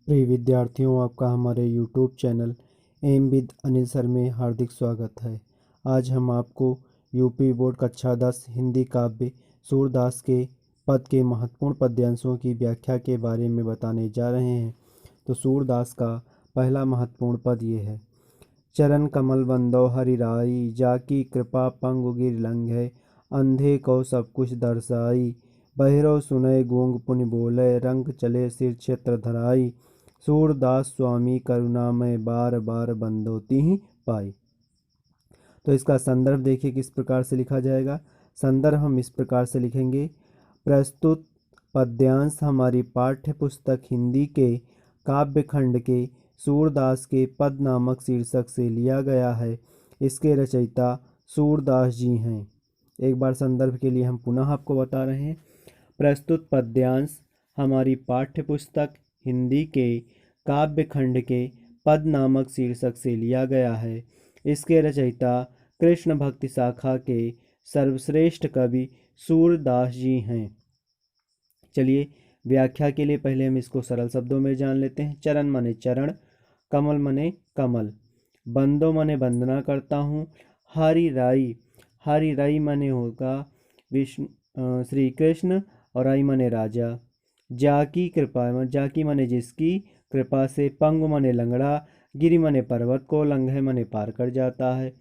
प्रिय विद्यार्थियों, आपका हमारे YouTube channel M with Anil sir में हार्दिक स्वागत है। आज हम आपको यूपी बोर्ड कक्षा 10 हिंदी काव्य सूरदास के पद के महत्वपूर्ण पद्यांशों की व्याख्या के बारे में बताने जा रहे हैं। तो सूरदास का पहला महत्वपूर्ण पद ये है। चरण कमल बंदो हरिराई, जाकी कृपा पंगु गिर लंघै, अंधे को सब कुछ दर्शाई, बहिरो सुनय गूंग पुनि बोले, रंग चले सिर क्षेत्र धराई, सूरदास स्वामी करुणामय, बार बार बंदो तिहि पाई। तो इसका संदर्भ देखिए किस प्रकार से लिखा जाएगा। संदर्भ हम इस प्रकार से लिखेंगे। प्रस्तुत पद्यांश हमारी पाठ्य पुस्तक हिंदी के काव्य खंड के सूरदास के पद नामक शीर्षक से लिया गया है। इसके रचयिता सूरदास जी हैं। एक बार संदर्भ के लिए हम पुनः आपको बता रहे हैं। प्रस्तुत पद्यांश हमारी पाठ्य पुस्तक हिंदी के काव्य खंड के पद नामक शीर्षक से लिया गया है। इसके रचयिता कृष्ण भक्ति शाखा के सर्वश्रेष्ठ कवि सूरदास जी हैं। चलिए व्याख्या के लिए पहले हम इसको सरल शब्दों में जान लेते हैं। चरण माने चरण, कमल माने कमल, बंदो माने वंदना करता हूँ, हरि राई, हरि राई माने होगा विष्णु श्री कृष्ण, और राई माने राजा, जाकी कृपा, जाकी माने जिसकी कृपा से, पंगु माने लंगड़ा, गिरि माने पर्वत को, लंघे माने पार कर जाता है,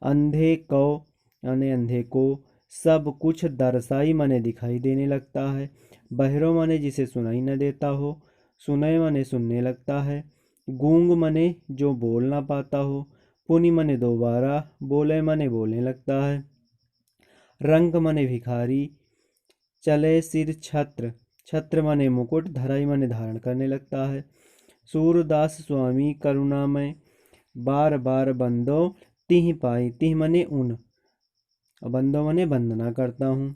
अंधे को माने अंधे को, सब कुछ दरसाई माने दिखाई देने लगता है, बहरो माने जिसे सुनाई न देता हो, सुनय माने सुनने लगता है, गूंग माने जो बोल ना पाता हो, पुनि माने दोबारा, बोले माने बोलने लगता है, रंग माने भिखारी, चले सिर छत्र, छत्र माने मुकुट, धराई माने धारण करने लगता है, सूरदास स्वामी करुणामय, बार बार बंदो तिहि पाई, तिहि माने उन, और बंदो माने वंदना करता हूँ।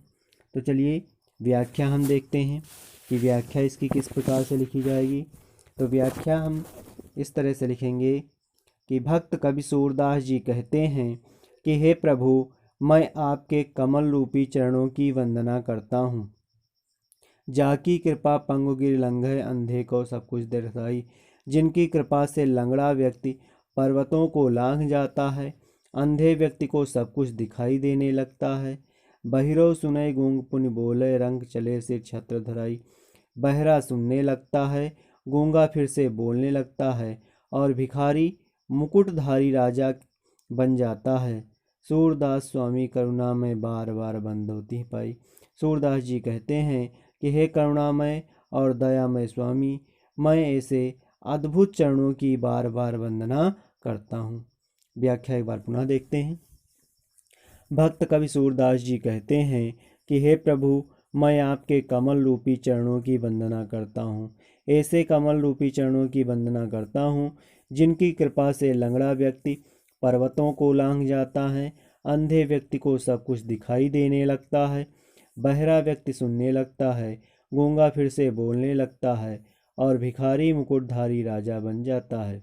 तो चलिए व्याख्या हम देखते हैं कि व्याख्या इसकी किस प्रकार से लिखी जाएगी। तो व्याख्या हम इस तरह से लिखेंगे कि भक्त कवि सूरदास जी कहते हैं कि हे प्रभु, मैं आपके कमल रूपी चरणों की वंदना करता हूँ। जाकी कृपा पंगु गिर लंघै, अंधे को सब कुछ दर्शाई, जिनकी कृपा से लंगड़ा व्यक्ति पर्वतों को लांघ जाता है, अंधे व्यक्ति को सब कुछ दिखाई देने लगता है, बहिरो सुनय गूंग पुनि बोले, रंग चले सिर छत्र धराई, बहरा सुनने लगता है, गूंगा फिर से बोलने लगता है, और भिखारी मुकुटधारी राजा बन जाता है। सूरदास स्वामी करुणा में बार बार बंद होती पाई। सूरदास जी कहते हैं कि हे करुणामय और दयामय स्वामी, मैं ऐसे अद्भुत चरणों की बार बार वंदना करता हूँ। व्याख्या एक बार पुनः देखते हैं। भक्त कवि सूरदास जी कहते हैं कि हे प्रभु, मैं आपके कमल रूपी चरणों की वंदना करता हूँ। ऐसे कमल रूपी चरणों की वंदना करता हूँ जिनकी कृपा से लंगड़ा व्यक्ति पर्वतों को लांघ जाता है, अंधे व्यक्ति को सब कुछ दिखाई देने लगता है, बहरा व्यक्ति सुनने लगता है, गूंगा फिर से बोलने लगता है, और भिखारी मुकुटधारी राजा बन जाता है।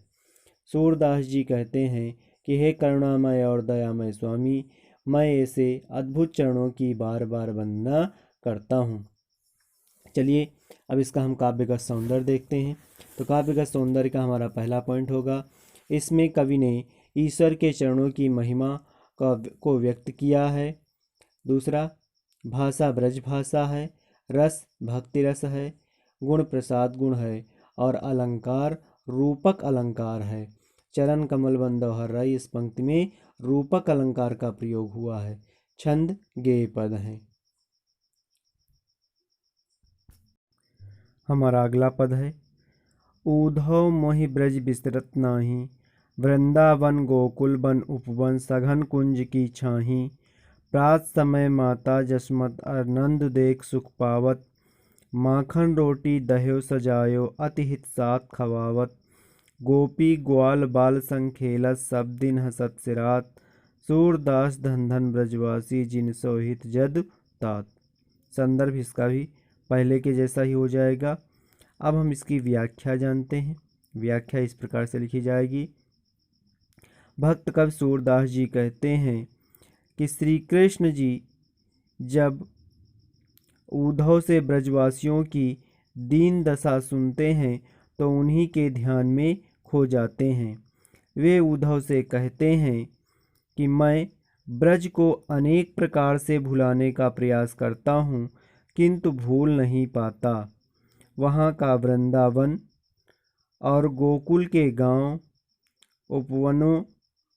सूरदास जी कहते हैं कि हे करुणामय और दयामय स्वामी, मैं ऐसे अद्भुत चरणों की बार बार वंदना करता हूँ। चलिए अब इसका हम काव्यगत सौंदर्य देखते हैं। तो काव्यगत सौंदर्य का हमारा पहला पॉइंट होगा, इसमें कवि ने ईश्वर के चरणों की महिमा को व्यक्त किया है। दूसरा, भाषा ब्रज भाषा है, रस भक्ति रस है, गुण प्रसाद गुण है, और अलंकार रूपक अलंकार है। चरण कमल बंदो हर रई, इस पंक्ति में रूपक अलंकार का प्रयोग हुआ है। छंद गेय पद हैं। हमारा अगला पद है, ऊधव मोहि ब्रज बिसरत नाही, वृंदावन गोकुल बन उपवन, सघन कुंज की छाही, प्रात समय माता जसमत आनंद देख सुख पावत, माखन रोटी दह्यो सजायो अति हित साथ खवावत, गोपी ग्वाल बाल संग खेलत, सब दिन हसत सिरात, सूरदास धन धन ब्रजवासी, जिन सोहित जद तात। संदर्भ इसका भी पहले के जैसा ही हो जाएगा। अब हम इसकी व्याख्या जानते हैं। व्याख्या इस प्रकार से लिखी जाएगी। भक्त कवि सूरदास जी कहते हैं कि श्री कृष्ण जी जब उद्धव से ब्रजवासियों की दीन दशा सुनते हैं तो उन्हीं के ध्यान में खो जाते हैं। वे उद्धव से कहते हैं कि मैं ब्रज को अनेक प्रकार से भुलाने का प्रयास करता हूँ, किंतु भूल नहीं पाता। वहाँ का वृंदावन और गोकुल के गांव, उपवनों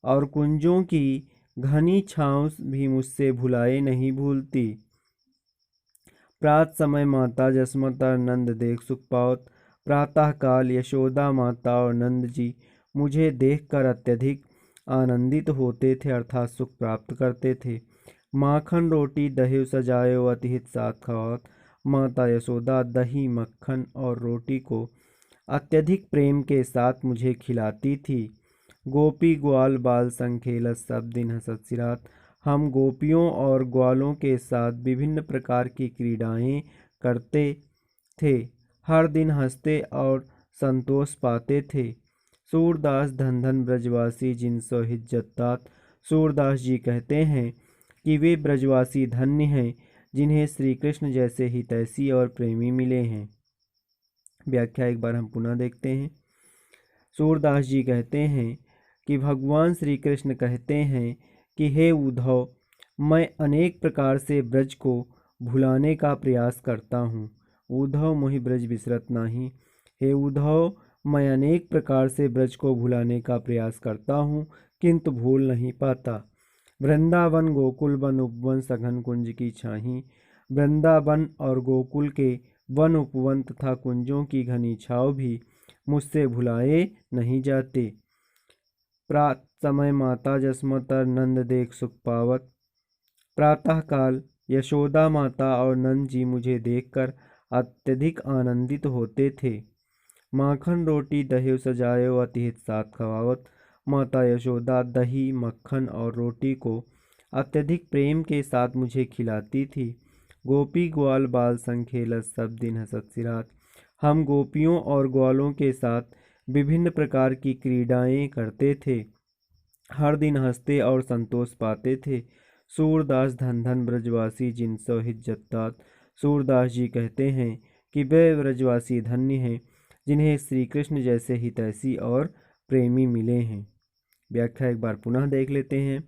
और कुंजों की घनी छाँव भी मुझसे भुलाए नहीं भूलती। प्रात समय माता जसमता नंद देख सुख पावत। प्रातः काल यशोदा माता और नंद जी मुझे देखकर अत्यधिक आनंदित होते थे, अर्थात सुख प्राप्त करते थे। माखन रोटी दही सजायो अतिहित साथ खावत। माता यशोदा दही मक्खन और रोटी को अत्यधिक प्रेम के साथ मुझे खिलाती थी। गोपी ग्वाल बाल संग खेलत सब दिन हंसत सिरात। हम गोपियों और ग्वालों के साथ विभिन्न प्रकार की क्रीड़ाएं करते थे, हर दिन हंसते और संतोष पाते थे। सूरदास धन धन ब्रजवासी जिन सो हिज्जत तात। सूरदास जी कहते हैं कि वे ब्रजवासी धन्य हैं जिन्हें श्री कृष्ण जैसे हितैषी और प्रेमी मिले हैं। व्याख्या एक बार हम पुनः देखते हैं। सूरदास जी कहते हैं कि भगवान श्री कृष्ण कहते हैं कि हे उद्धव, मैं अनेक प्रकार से ब्रज को भुलाने का प्रयास करता हूँ। उद्धव मोहि ब्रज बिसरत नाही। हे उद्धव, मैं अनेक प्रकार से ब्रज को भुलाने का प्रयास करता हूँ, किंतु भूल नहीं पाता। वृंदावन गोकुल वन उपवन सघन कुंज की छाही। वृंदावन और गोकुल के वन उपवन तथा कुंजों की घनी छाव भी मुझसे भुलाए नहीं जाते। प्रात समय माता जसमतर नंद देख सुख पावत। प्रातः काल यशोदा माता और नंद जी मुझे देखकर अत्यधिक आनंदित होते थे। माखन रोटी दही सजायो अतिहित साथ खवावत। माता यशोदा दही मक्खन और रोटी को अत्यधिक प्रेम के साथ मुझे खिलाती थी। गोपी ग्वाल बाल संग खेलत सब दिन हंसत सिरात। हम गोपियों और ग्वालों के साथ विभिन्न प्रकार की क्रीड़ाएं करते थे, हर दिन हंसते और संतोष पाते थे। सूरदास धन धन ब्रजवासी जिन सो हिज्जत तात। सूरदास जी कहते हैं कि वे ब्रजवासी धन्य हैं जिन्हें श्री कृष्ण जैसे हितैषी और प्रेमी मिले हैं। व्याख्या एक बार पुनः देख लेते हैं।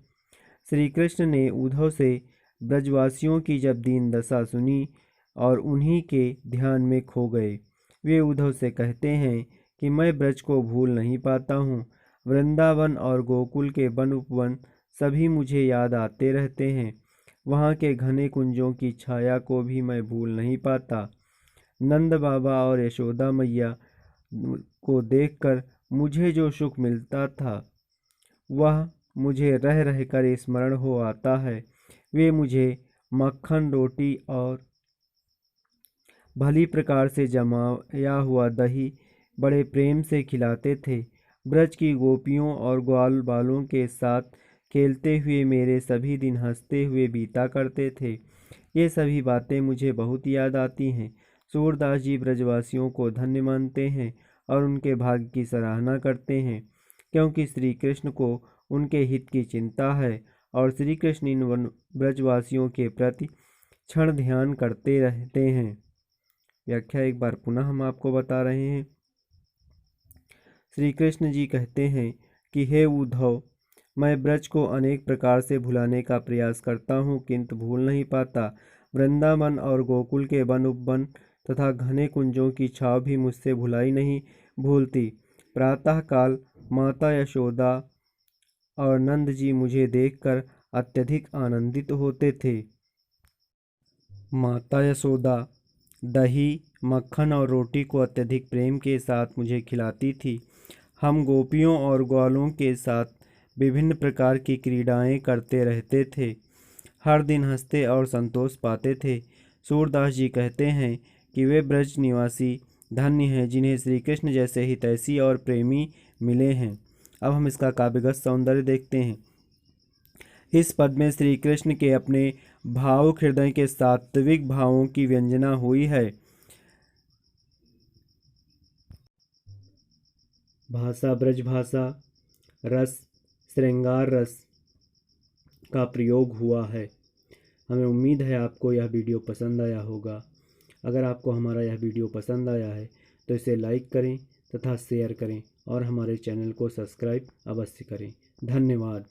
श्री कृष्ण ने उद्धव से ब्रजवासियों की जब दीन दशा सुनी और उन्हीं के ध्यान में खो गए। वे उद्धव से कहते हैं कि मैं ब्रज को भूल नहीं पाता हूँ। वृंदावन और गोकुल के वन उपवन सभी मुझे याद आते रहते हैं। वहाँ के घने कुंजों की छाया को भी मैं भूल नहीं पाता। नंद बाबा और यशोदा मैया को देखकर मुझे जो सुख मिलता था वह मुझे रह रहकर स्मरण हो आता है। वे मुझे मक्खन रोटी और भली प्रकार से जमाया हुआ दही बड़े प्रेम से खिलाते थे। ब्रज की गोपियों और ग्वाल बालों के साथ खेलते हुए मेरे सभी दिन हंसते हुए बीता करते थे। ये सभी बातें मुझे बहुत याद आती हैं। सूरदास जी ब्रजवासियों को धन्य मानते हैं और उनके भाग्य की सराहना करते हैं, क्योंकि श्री कृष्ण को उनके हित की चिंता है और श्री कृष्ण इन ब्रजवासियों के प्रति क्षण ध्यान करते रहते हैं। व्याख्या एक बार पुनः हम आपको बता रहे हैं। श्री कृष्ण जी कहते हैं कि हे उद्धव, मैं ब्रज को अनेक प्रकार से भुलाने का प्रयास करता हूँ, किंतु भूल नहीं पाता। वृंदावन और गोकुल के वन उपवन तथा घने कुंजों की छाव भी मुझसे भुलाई नहीं भूलती। प्रातः काल माता यशोदा और नंद जी मुझे देखकर अत्यधिक आनंदित होते थे। माता यशोदा दही मक्खन और रोटी को अत्यधिक प्रेम के साथ मुझे खिलाती थी। हम गोपियों और ग्वालों के साथ विभिन्न प्रकार की क्रीड़ाएं करते रहते थे, हर दिन हंसते और संतोष पाते थे। सूरदास जी कहते हैं कि वे ब्रज निवासी धन्य हैं जिन्हें श्री कृष्ण जैसे हितैषी और प्रेमी मिले हैं। अब हम इसका काव्यगत सौंदर्य देखते हैं। इस पद में श्री कृष्ण के अपने भावुक हृदय के सात्विक भावों की व्यंजना हुई है। भाषा ब्रज भाषा, रस श्रृंगार रस का प्रयोग हुआ है। हमें उम्मीद है आपको यह वीडियो पसंद आया होगा। अगर आपको हमारा यह वीडियो पसंद आया है तो इसे लाइक करें तथा शेयर करें और हमारे चैनल को सब्सक्राइब अवश्य करें। धन्यवाद।